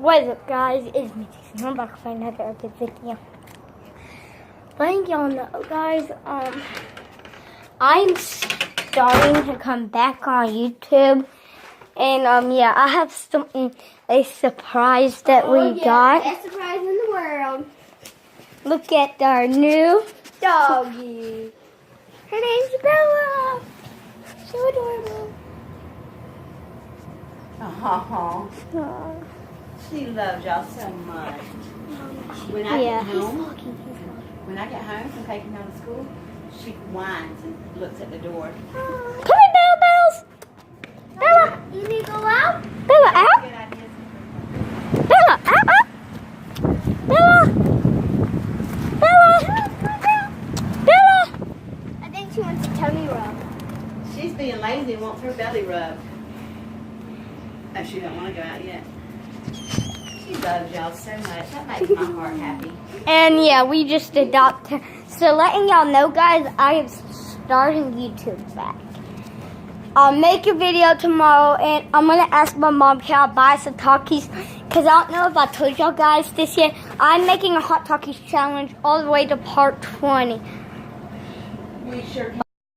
What is up, guys? It's me, Jason. I'm back with another good video. Letting y'all know, guys, I'm starting to come back on YouTube. And, yeah, I have a surprise that we got. Best surprise in the world. Look at our new Doggy. Her name's Bella. So adorable. Oh, Aww. she loves y'all so much. When I get home, when I get home from taking her to school, she whines and looks at the door. Come here, Bella Bells. Bella. You need to go out? Bella, out. Good idea. Bella, out. Bella. Bella. Bella. I think she wants a tummy rub. She's being lazy and wants her belly rubbed. Oh, she don't want to go out yet. She loves y'all so much. That makes my heart happy. And yeah, we just adopted. So letting y'all know, guys, I am starting YouTube back. I'll make a video tomorrow, and I'm gonna ask my mom can I buy some Takis, because I don't know if I told y'all guys this yet. I'm making a hot Takis challenge all the way to part 20. We sure can.